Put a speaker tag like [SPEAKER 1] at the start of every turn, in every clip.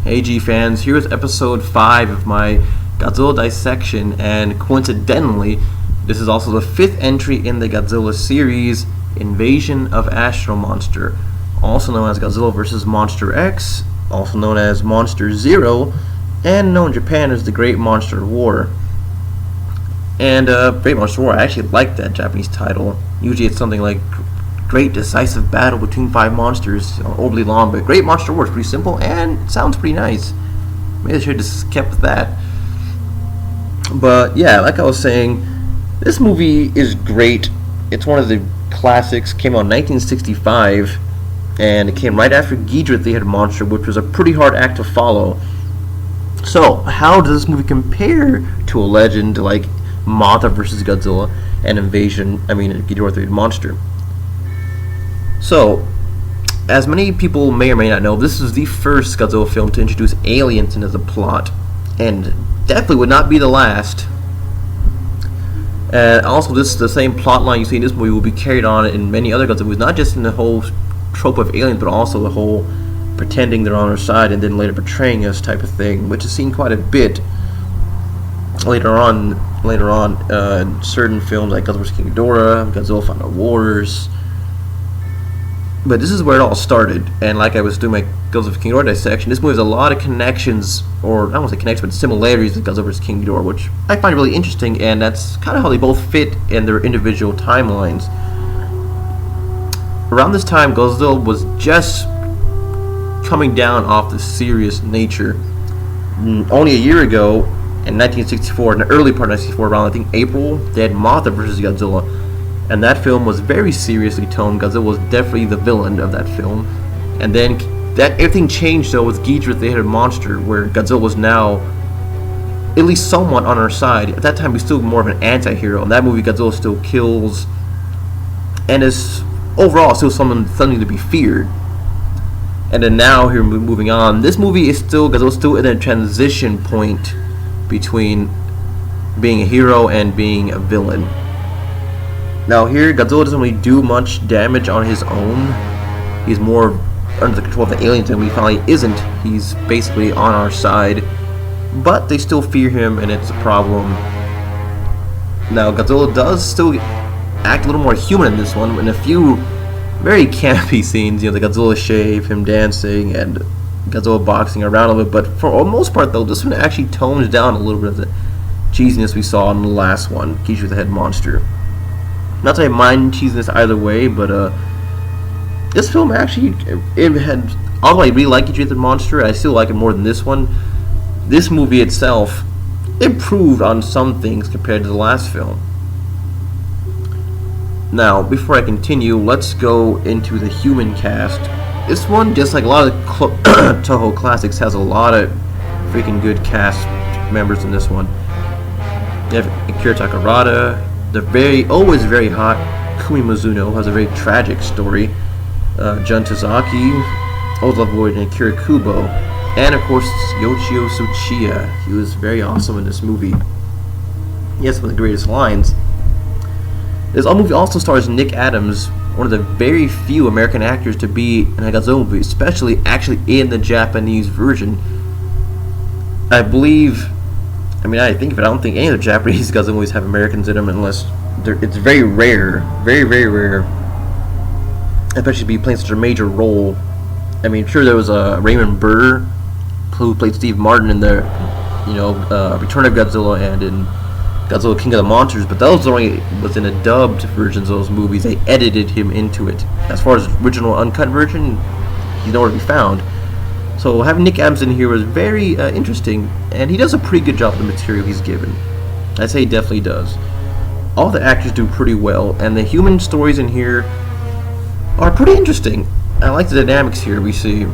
[SPEAKER 1] AG fans, here is episode 5 of my Godzilla dissection, and coincidentally, this is also the 5th entry in the Godzilla series, Invasion of Astro-Monster, also known as Godzilla vs. Monster X, also known as Monster Zero, and known in Japan as the Great Monster War. And Great Monster War, I actually like that Japanese title. Usually it's something like Great Decisive Battle Between 5 Monsters, overly long, but Great Monster War is pretty simple and sounds pretty nice. Maybe I should have just kept that. But yeah, like I was saying, this movie is great. It's one of the classics, came out in 1965, and it came right after Ghidorah the Head Monster, which was a pretty hard act to follow. So, how does this movie compare to a legend like Mothra vs. Godzilla and Ghidorah the Head Monster? So, as many people may or may not know, this is the first Godzilla film to introduce aliens into the plot, and definitely would not be the last. And also, this the same plot line you see in this movie will be carried on in many other Godzilla movies, not just in the whole trope of aliens, but also the whole pretending they're on our side and then later betraying us type of thing, which is seen quite a bit later on in certain films like Godzilla vs. King Ghidorah, Godzilla Final Wars. But this is where it all started, and like I was doing my Godzilla vs. King Ghidorah dissection, this movie has a lot of connections, or I don't want to say connections, but similarities to Godzilla vs. King Ghidorah, which I find really interesting, and that's kind of how they both fit in their individual timelines. Around this time, Godzilla was just coming down off the serious nature. Only a year ago, in 1964, in the early part of 1964, around I think April, they had Mothra vs. Godzilla. And that film was very seriously toned. Godzilla was definitely the villain of that film. And then everything changed though with Ghidorah the Head Monster, where Godzilla was now at least somewhat on our side. At that time, he's still more of an anti-hero. In that movie, Godzilla still kills, and is overall still something to be feared. And then now, here moving on, this movie is Godzilla's still in a transition point between being a hero and being a villain. Now here, Godzilla doesn't really do much damage on his own. He's more under the control of the aliens, and we finally isn't. He's basically on our side, but they still fear him, and it's a problem. Now, Godzilla does still act a little more human in this one, in a few very campy scenes. You know, the Godzilla shave, him dancing, and Godzilla boxing around a little bit. But for the most part, though, this one actually tones down a little bit of the cheesiness we saw in the last one, Ghidorah the Head Monster. Not that I mind cheesiness either way, but this film actually, although I really like Ghidorah the Monster, I still like it more than this one. This movie itself improved on some things compared to the last film. Now, before I continue, let's go into the human cast. This one, just like a lot of Toho classics, has a lot of freaking good cast members in this one. You have Akira Takarada, the always very hot Kumi Mizuno, has a very tragic story. Jun Tazaki, Oza Void, and Akira Kubo. And of course, Yoshio Tsuchiya. He was very awesome in this movie. He has some of the greatest lines. This movie also stars Nick Adams, one of the very few American actors to be in a Godzilla movie, especially actually in the Japanese version. I don't think any of the Japanese Godzilla movies have Americans in them, unless it's very rare, very, very rare, especially to be playing such a major role. I mean, sure, there was Raymond Burr, who played Steve Martin in the, Return of Godzilla and in Godzilla King of the Monsters, but that was in a dubbed versions of those movies. They edited him into it. As far as original uncut version, he's nowhere to be found. So having Nick Adams in here was very interesting, and he does a pretty good job of the material he's given. I'd say he definitely does. All the actors do pretty well, and the human stories in here are pretty interesting. I like the dynamics here we see.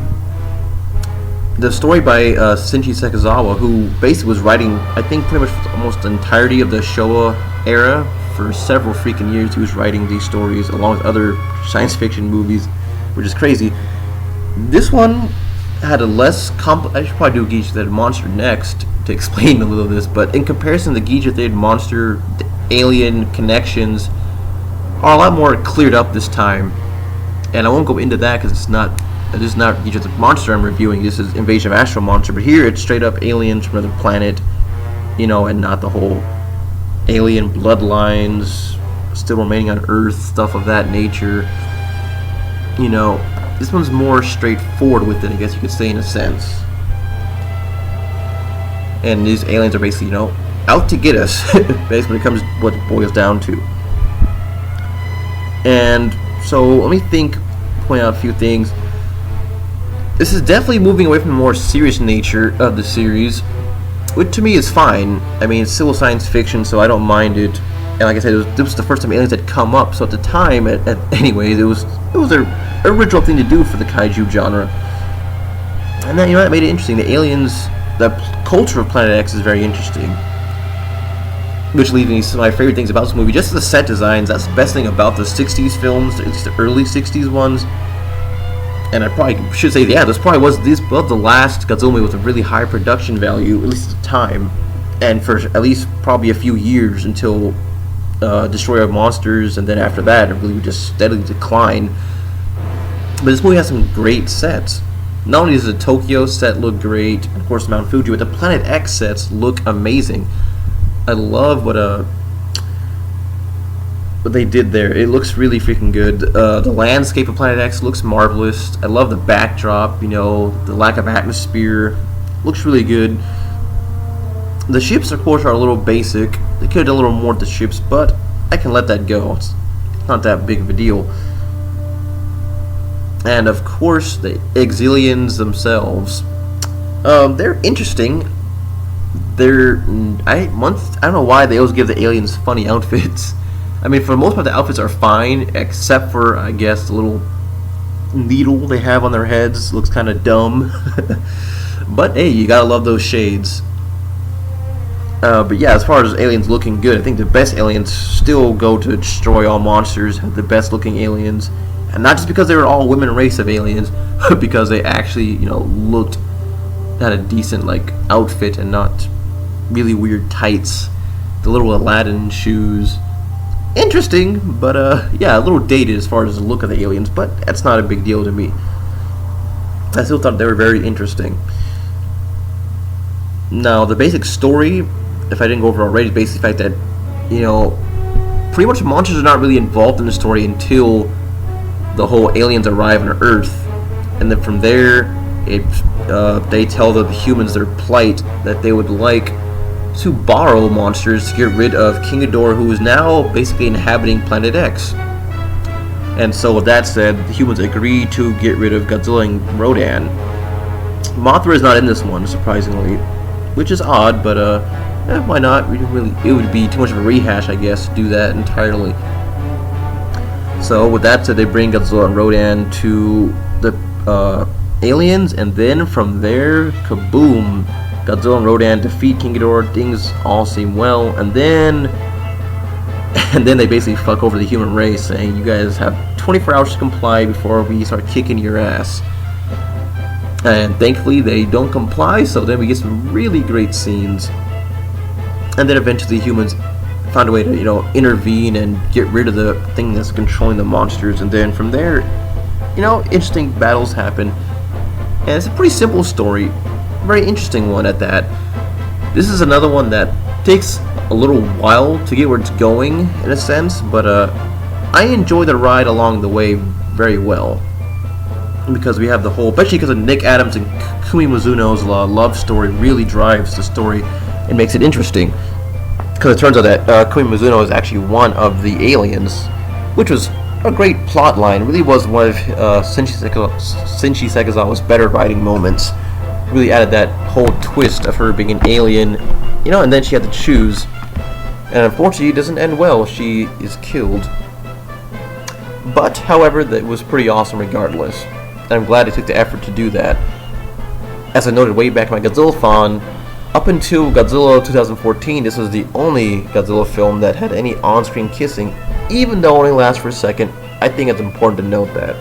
[SPEAKER 1] The story by Shinji Sekizawa, who basically was writing, I think, pretty much almost the entirety of the Showa era. For several freaking years, he was writing these stories along with other science fiction movies, which is crazy. This one had a less I should probably do Ghidorah the Head Monster next to explain a little of this, but in comparison to Ghidorah the Head Monster, the alien connections are a lot more cleared up this time, and I won't go into that because it's not This is not just a monster I'm reviewing. This is Invasion of Astro-Monster, but here it's straight up aliens from another planet, you know, and not the whole alien bloodlines still remaining on Earth, stuff of that nature. You know, this one's more straightforward with it, I guess you could say, in a sense. And these aliens are basically, you know, out to get us. Basically, it comes what it boils down to. And so, let me point out a few things. This is definitely moving away from the more serious nature of the series, which to me is fine. I mean, it's still science fiction, so I don't mind it. And like I said, this was the first time aliens had come up, so at the time, anyways, it was their original thing to do for the kaiju genre. And then, you know, that made it interesting. The aliens, the culture of Planet X is very interesting. Which leads me to my favorite things about this movie, just the set designs. That's the best thing about the 60s films, at least the early 60s ones. And I probably should say, yeah, this was the last Godzilla movie with a really high production value, at least at the time. And for at least probably a few years until Destroyer of Monsters, and then after that, it really would just steadily decline. But this movie has some great sets. Not only does the Tokyo set look great, and of course Mount Fuji, but the Planet X sets look amazing. I love what they did there. It looks really freaking good. The landscape of Planet X looks marvelous. I love the backdrop, you know, the lack of atmosphere. Looks really good. The ships, of course, are a little basic. They could have done a little more with the ships, but I can let that go. It's not that big of a deal. And, of course, the Exilians themselves. They're interesting. I don't know why they always give the aliens funny outfits. I mean, for the most part, the outfits are fine, except for, I guess, the little needle they have on their heads. Looks kind of dumb. But, hey, you gotta love those shades. But yeah, as far as aliens looking good, I think the best aliens still go to Destroy All Monsters, the best looking aliens. And not just because they were all women race of aliens, but because they actually, you know, had a decent, like, outfit and not really weird tights. The little Aladdin shoes. Interesting, but yeah, a little dated as far as the look of the aliens, but that's not a big deal to me. I still thought they were very interesting. Now, the basic story, if I didn't go over already, is basically the fact that, you know, pretty much monsters are not really involved in the story until the whole aliens arrive on Earth. And then from there, they tell the humans their plight, that they would like to borrow monsters to get rid of King Ghidorah, who is now basically inhabiting Planet X. And so with that said, the humans agree to get rid of Godzilla and Rodan. Mothra is not in this one, surprisingly, which is odd, but why not? It would be too much of a rehash, I guess, to do that entirely. So with that said, they bring Godzilla and Rodan to the aliens, and then from there, kaboom! Godzilla and Rodan defeat King Ghidorah. Things all seem well, and then they basically fuck over the human race, saying, "You guys have 24 hours to comply before we start kicking your ass." And thankfully, they don't comply. So then we get some really great scenes, and then eventually humans found a way to, you know, intervene and get rid of the thing that's controlling the monsters. And then from there, you know, interesting battles happen, and it's a pretty simple story. Very interesting one at that. This is another one that takes a little while to get where it's going, in a sense, but I enjoy the ride along the way very well, because we have the whole, especially because of Nick Adams and Kumi Mizuno's love story really drives the story and makes it interesting, because it turns out that Kumi Mizuno is actually one of the aliens, which was a great plot line. It really was one of Shinji Sekizawa's better writing moments. Really added that whole twist of her being an alien, you know, and then she had to choose. And unfortunately, it doesn't end well. She is killed. But, however, that was pretty awesome regardless. And I'm glad they took the effort to do that. As I noted way back in my Godzilla-thon, up until Godzilla 2014, this was the only Godzilla film that had any on-screen kissing, even though it only lasts for a second. I think it's important to note that.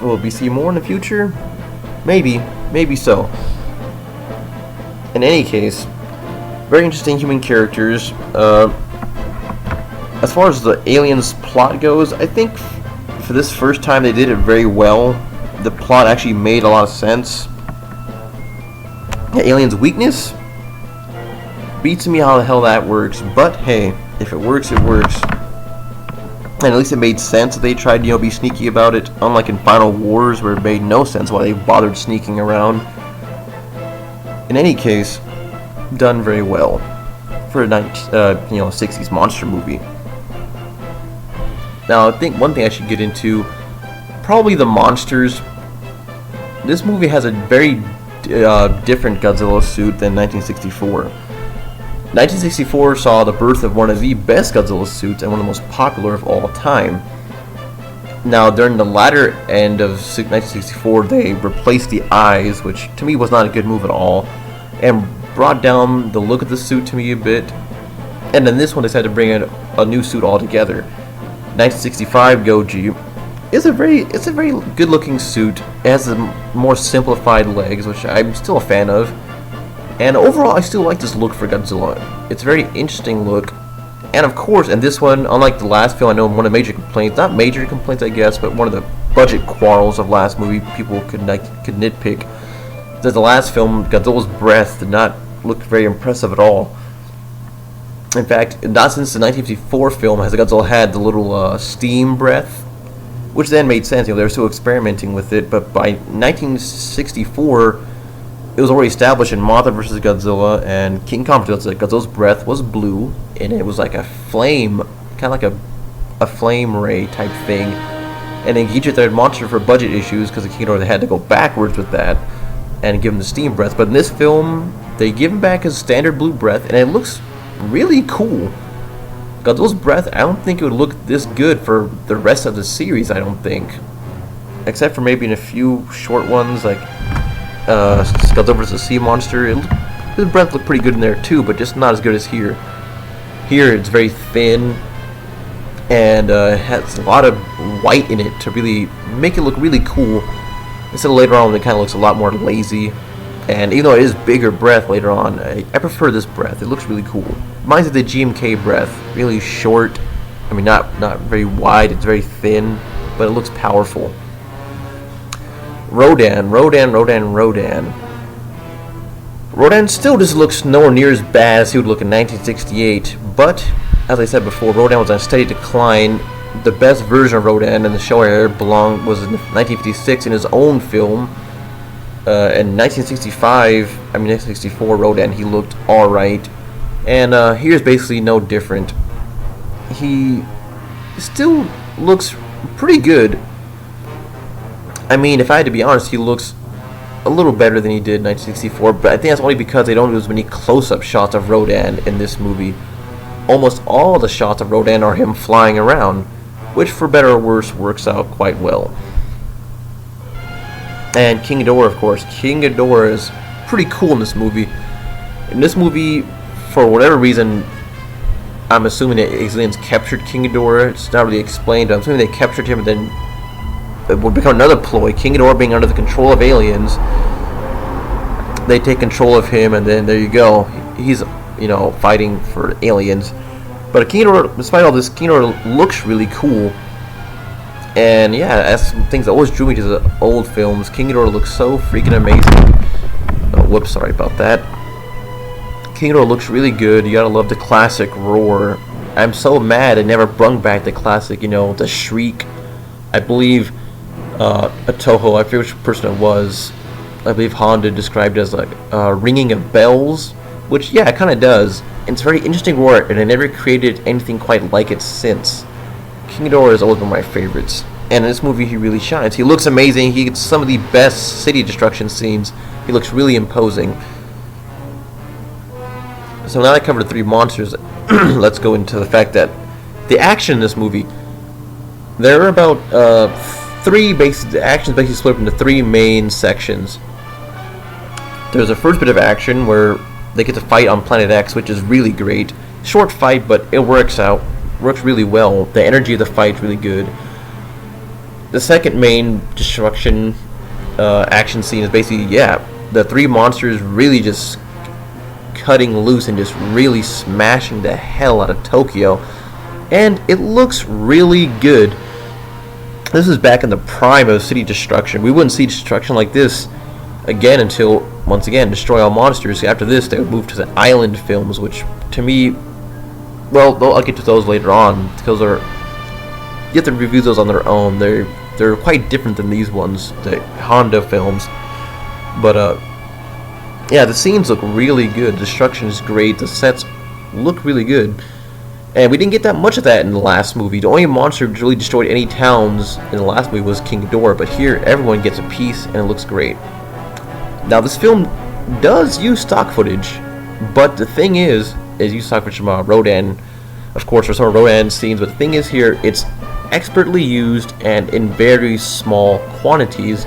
[SPEAKER 1] Will we see more in the future? Maybe so. In any case, very interesting human characters. As far as the aliens plot goes, I think for this first time, they did it very well. The plot actually made a lot of sense. Yeah, Alien's weakness beats me how the hell that works, but hey, if it works, it works. And at least it made sense that they tried, be sneaky about it, unlike in Final Wars, where it made no sense why they bothered sneaking around. In any case, done very well for a 60s monster movie. Now, I think one thing I should get into, probably the monsters. This movie has a very different Godzilla suit than 1964. 1964 saw the birth of one of the best Godzilla suits and one of the most popular of all time. Now, during the latter end of 1964, they replaced the eyes, which to me was not a good move at all, and brought down the look of the suit to me a bit. And then this one decided to bring in a new suit altogether. 1965 Goji is a very good-looking suit. It has more simplified legs, which I'm still a fan of. And overall, I still like this look for Godzilla. It's a very interesting look. And of course, in this one, unlike the last film, I know one of the major complaints, not major complaints I guess, but one of the budget quarrels of last movie people could nitpick, that the last film, Godzilla's breath did not look very impressive at all. In fact, not since the 1954 film has Godzilla had the little steam breath, which then made sense. They were still experimenting with it, but by 1964, it was already established in Mothra vs. Godzilla and King Kong vs. Godzilla. Godzilla's breath was blue, and it was like a flame, kind of like a flame ray type thing. And then Ghidorah their monster for budget issues, because the Ghidorah had to go backwards with that and give him the steam breath. But in this film, they give him back his standard blue breath, and it looks really cool. Godzilla's breath, I don't think it would look this good for the rest of the series, I don't think. Except for maybe in a few short ones, like Godzilla vs. Sea Monster. His breath looked pretty good in there too, but just not as good as here. Here it's very thin, and has a lot of white in it to really make it look really cool. Instead of later on, it kind of looks a lot more lazy. And even though it is bigger breath later on, I prefer this breath. It looks really cool. Reminds me of the GMK breath. Really short. I mean, not very wide. It's very thin, but it looks powerful. Rodan still just looks nowhere near as bad as he would look in 1968. But as I said before, Rodan was on a steady decline. The best version of Rodan in the show era was in 1956 in his own film. In 1964, Rodan, he looked alright. And here's basically no different. He still looks pretty good. I mean, if I had to be honest, he looks a little better than he did in 1964, but I think that's only because they don't do as many close-up shots of Rodan in this movie. Almost all the shots of Rodan are him flying around, which for better or worse works out quite well. And King Ghidorah, of course. King Ghidorah is pretty cool in this movie. In this movie, for whatever reason, I'm assuming that aliens captured King Ghidorah. It's not really explained, but I'm assuming they captured him and then it will become another ploy. King Ghidorah being under the control of aliens, they take control of him, and then there you go. He's, fighting for aliens. But King Ghidorah, despite all this, King Ghidorah looks really cool. And yeah, that's some things that always drew me to the old films. King Ghidorah looks so freaking amazing. Oh, whoops, sorry about that. King Ghidorah looks really good. You gotta love the classic roar. I'm so mad it never brung back the classic, the shriek. I believe a Toho, I forget which person it was, I believe Honda described it as like ringing of bells, which yeah, it kind of does. And it's a very interesting roar, and I never created anything quite like it since. King Ghidorah has always been my favorites, and in this movie he really shines. He looks amazing. He gets some of the best city destruction scenes. He looks really imposing. So now that I covered the three monsters, let's go into the fact that the action in this movie, there are about the action's basically split up into three main sections. There's a first bit of action where they get to fight on Planet X, which is really great. Short fight, but it works really well. The energy of the fight is really good. The second main destruction action scene is basically, the three monsters really just cutting loose and just really smashing the hell out of Tokyo. And it looks really good. This is back in the prime of city destruction. We wouldn't see destruction like this again until, once again, Destroy All Monsters. After this, they would move to the Island films, which, to me, well, I'll get to those later on, because you have to review those on their own. They're quite different than these ones, the Honda films. But, yeah, the scenes look really good. Destruction is great. The sets look really good. And we didn't get that much of that in the last movie. The only monster who really destroyed any towns in the last movie was King Ghidorah, but here everyone gets a piece and it looks great. Now this film does use stock footage, but the thing is use stock footage from Rodan, of course, for some of Rodan's scenes, but the thing is here, it's expertly used and in very small quantities.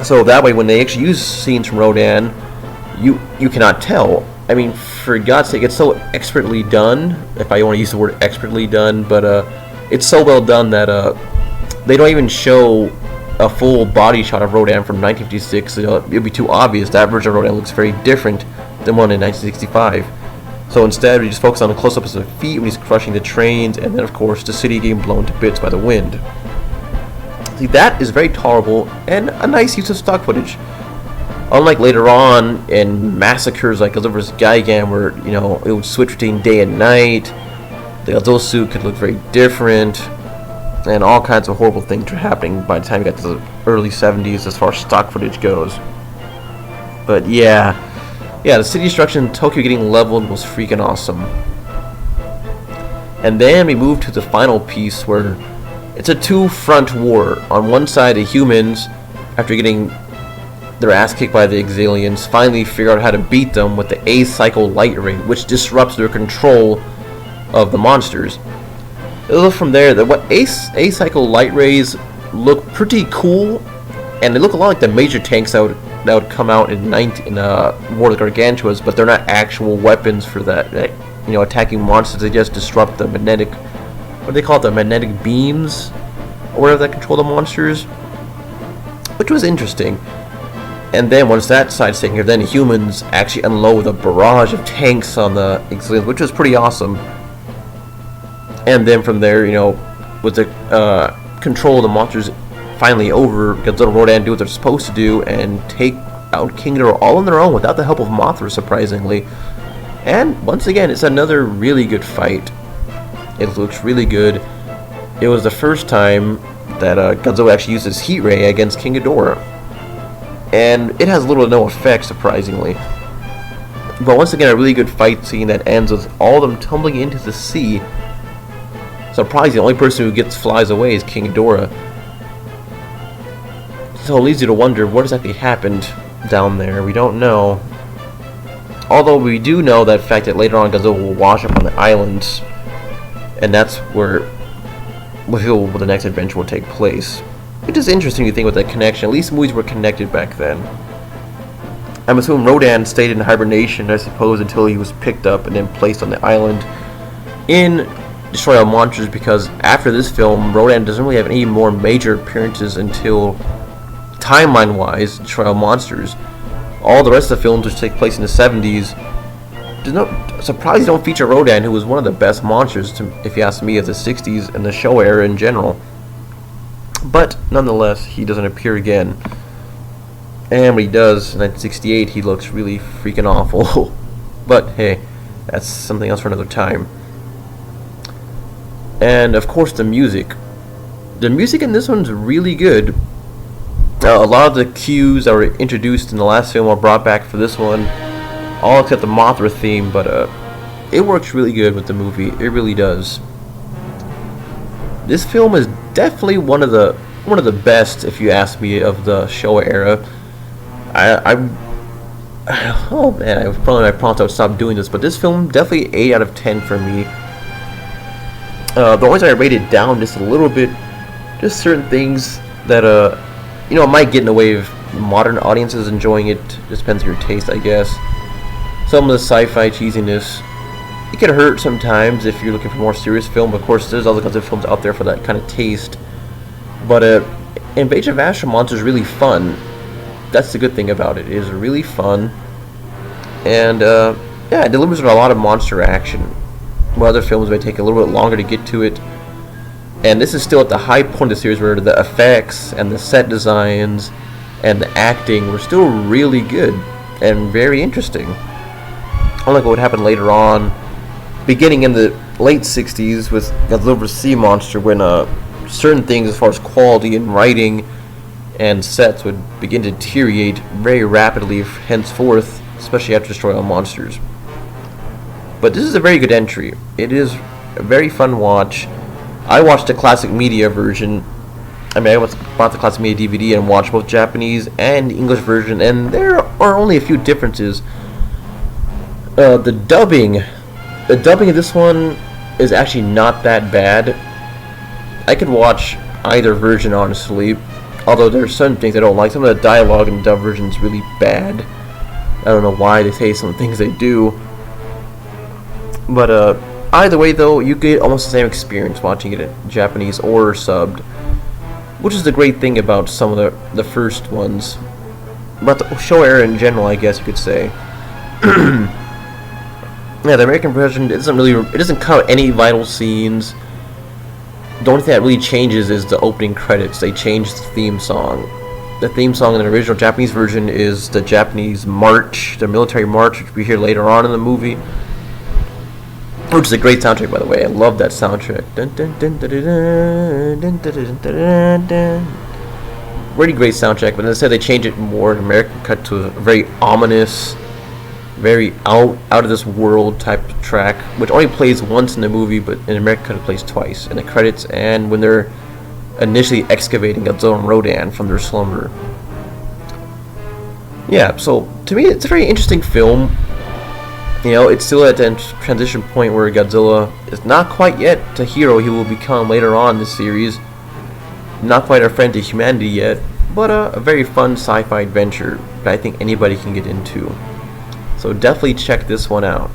[SPEAKER 1] So that way when they actually use scenes from Rodan, you cannot tell. I mean, for God's sake, it's so expertly done, if I want to use the word expertly done, but it's so well done that they don't even show a full body shot of Rodan from 1956. It would be too obvious. That version of Rodan looks very different than one in 1965. So instead, we just focus on the close-ups of his feet when he's crushing the trains, and then, of course, the city getting blown to bits by the wind. See, that is very tolerable and a nice use of stock footage. Unlike later on in massacres like Godzilla vs. Gigan, where it would switch between day and night, the Godzilla suit could look very different, and all kinds of horrible things were happening by the time you got to the early 70s as far as stock footage goes. But yeah, the city destruction in Tokyo getting leveled was freaking awesome. And then we move to the final piece where it's a two-front war. On one side, the humans, after getting their ass kicked by the Exilians, finally figure out how to beat them with the A-Cycle light ray, which disrupts their control of the monsters. From there, A-Cycle light rays look pretty cool, and they look a lot like the major tanks that would come out in War of the Gargantuas, but they're not actual weapons for that. Attacking monsters. They just disrupt the magnetic, what do they call it, the magnetic beams, or whatever that control the monsters, which was interesting. And then once that side's taken care of, then the humans actually unload a barrage of tanks on the Exilians, which was pretty awesome. And then from there, with the control of the monsters finally over, Godzilla and Rodan do what they're supposed to do and take out King Ghidorah all on their own without the help of Mothra, surprisingly. And once again, it's another really good fight. It looks really good. It was the first time that Godzilla actually used his heat ray against King Ghidorah. And it has little to no effect, surprisingly. But once again, a really good fight scene that ends with all of them tumbling into the sea. Surprisingly, the only person who flies away is King Ghidorah. So it leads you to wonder what exactly happened down there. We don't know. Although we do know that fact that later on Godzilla will wash up on the islands, and that's where the next adventure will take place. It is interesting to think with that connection. At least movies were connected back then. I'm assuming Rodan stayed in hibernation, I suppose, until he was picked up and then placed on the island in Destroy All Monsters, because after this film, Rodan doesn't really have any more major appearances until, timeline-wise, Destroy All Monsters. All the rest of the films, which take place in the 70s, surprisingly don't feature Rodan, who was one of the best monsters, if you ask me, of the 60s and the show era in general. But nonetheless, he doesn't appear again. And when he does in 1968, he looks really freaking awful. But hey, that's something else for another time. And of course, the music. The music in this one's really good. A lot of the cues that were introduced in the last film are brought back for this one, all except the Mothra theme. But it works really good with the movie. It really does. This film is definitely one of the best, if you ask me, of the Showa era. Oh man, I probably would stop doing this, but this film definitely 8 out of 10 for me. The only thing I rated down just a little bit, just certain things that might get in the way of modern audiences enjoying it. Just depends on your taste, I guess. Some of the sci-fi cheesiness, it can hurt sometimes if you're looking for more serious film. Of course, there's other kinds of films out there for that kind of taste. But Invasion of Astro-Monster is really fun. That's the good thing about it. It is really fun. And it delivers a lot of monster action. While other films may take a little bit longer to get to it. And this is still at the high point of the series where the effects and the set designs and the acting were still really good and very interesting. Unlike what would happen later on, beginning in the late 60s with Godzilla vs. Sea Monster, when certain things as far as quality and writing and sets would begin to deteriorate very rapidly henceforth, especially after Destroy All Monsters. But this is a very good entry. It is a very fun watch. I watched the classic media version. I bought the classic media DVD and watched both Japanese and English version, and there are only a few differences. The dubbing of this one is actually not that bad. I could watch either version, honestly, although there are certain things I don't like. Some of the dialogue in the dub version is really bad. I don't know why they say some things they do. But either way, though, you get almost the same experience watching it in Japanese or subbed, which is the great thing about some of the first ones. About the show era in general, I guess you could say. Yeah, the American version doesn't cover any vital scenes. The only thing that really changes is the opening credits. They changed the theme song. The theme song in the original Japanese version is the Japanese march, the military march, which we hear later on in the movie. Which is a great soundtrack, by the way. I love that soundtrack. Really great soundtrack, but instead they changed it more in American cut to a very ominous, very out of this world type of track, which only plays once in the movie, but in American cut it plays twice in the credits and when they're initially excavating Godzilla and Rodan from their slumber. Yeah, so to me it's a very interesting film. You know, it's still at that transition point where Godzilla is not quite yet the hero he will become later on in the series. Not quite our friend to humanity yet, but a very fun sci-fi adventure that I think anybody can get into. So definitely check this one out.